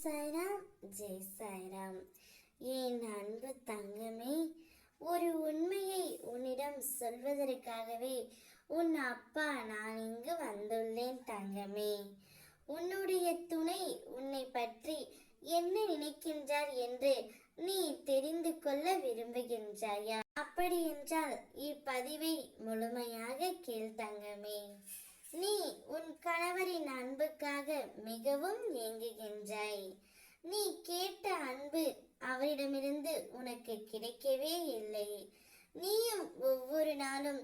சாய்ராம், ஜெய் சாய்ராம். என் அன்பு தங்கமே, ஒரு உண்மையை உன்னிடம் சொல்வதற்காகவே உன் அப்பா நான் இங்கு வந்துள்ளேன் தங்கமே. உன்னுடைய துணை உன்னை பற்றி என்ன நினைக்கின்றார் என்று நீ தெரிந்து கொள்ள விரும்புகின்றாயா? அப்படி என்றால் இப்பதிவை முழுமையாக கேள் தங்கமே. நீ உன் கணவரின் அன்புக்காக மிகவும் ஏங்குகின்றாய். நீ கேட்ட அன்பு அவரிடமிருந்து உனக்கு கிடைக்கவே இல்லை. நீயும் ஒவ்வொரு நாளும்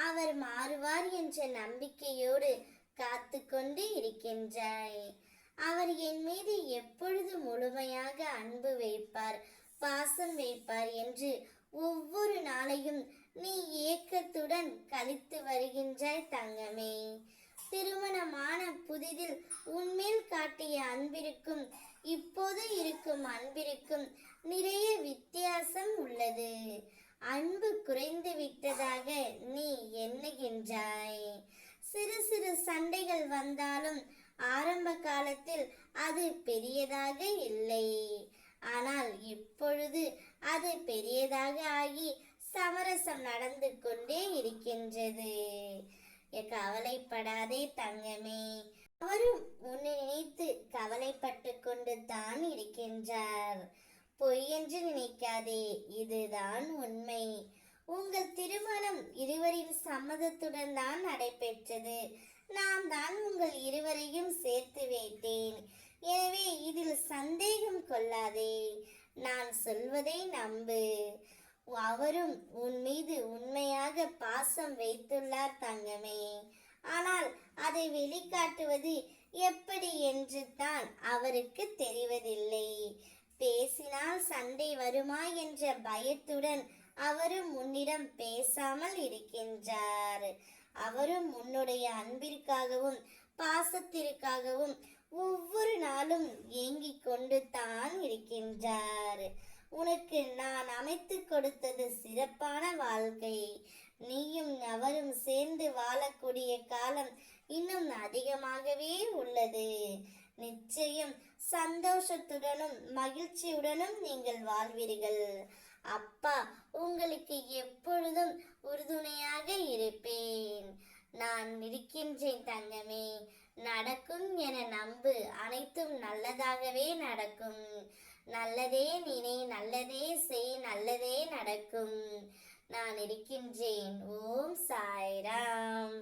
அவர் மாறுவார் என்ற நம்பிக்கையோடு காத்து கொண்டு இருக்கின்றாய். அவர் என் மீது எப்பொழுது முழுமையாக அன்பு வைப்பார், பாசம் வைப்பார் என்று ஒவ்வொரு நாளையும் நீ ஏக்கத்துடன் கழித்து வருகின்றாய் தங்கமே. திருமணமான புதிதில் உன்மேல் காட்டிய அன்பிற்கும் இப்போது இருக்கும் அன்பிற்கும் நிறைய வித்தியாசம் உள்ளது. அன்பு குறைந்து விட்டதாக நீ எண்ணுகின்றாய். சிறு சிறு சண்டைகள் வந்தாலும் ஆரம்ப காலத்தில் அது பெரியதாக இல்லை. ஆனால் இப்பொழுது அது பெரியதாக ஆகி சமரசம் நடந்து கொண்டே இருக்கின்றது. கவலைப்படாதே தங்கமே. அவரும் உன்னை நினைத்து கவலைப்பட்டு கொண்டு தான் இருக்கின்றார். பொய் என்று நினைக்காதே, இதுதான் உண்மை. உங்கள் திருமணம் இருவரின் சம்மதத்துடன் தான் நடைபெற்றது. நான் தான் உங்கள் இருவரையும் சேர்த்து வைத்தேன். எனவே இதில் சந்தேகம் கொள்ளாதே. நான் சொல்வதை நம்பு. அவரும் உன் மீது உண்மையாக பாசம் வைத்துள்ளார் தங்கமே. ஆனால் அதை வெளிக்காட்டுவது எப்படி என்று தான் அவருக்கு தெரிவதில்லை. பேசினால் சண்டை வருமா என்ற பயத்துடன் அவரும் உன்னிடம் பேசாமல் இருக்கின்றார். அவரும் உன்னுடைய அன்பிற்காகவும் பாசத்திற்காகவும் ஒவ்வொரு நாளும் ஏங்கிக் கொண்டு தான் இருக்கின்றார். உனக்கு நான் அமைத்து கொடுத்தது சிறப்பான வாழ்க்கை. நீயும் அவரும் சேர்ந்து வாழக்கூடிய காலம் இன்னும் அதிகமாகவே உள்ளது. நிச்சயம் சந்தோஷத்துடனும் மகிழ்ச்சியுடனும் நீங்கள் வாழ்வீர்கள். அப்பா உங்களுக்கு எப்பொழுதும் உறுதுணையாக இருப்பேன். நான் இருக்கின்றேன் தங்கமே. நடக்கும் என நம்பு, அனைத்தும் நல்லதாகவே நடக்கும். நல்லதே நினை, நல்லதே செய், நல்லதே நடக்கும். நான் இருக்கின்றேன். ஓம் சாய்ராம்.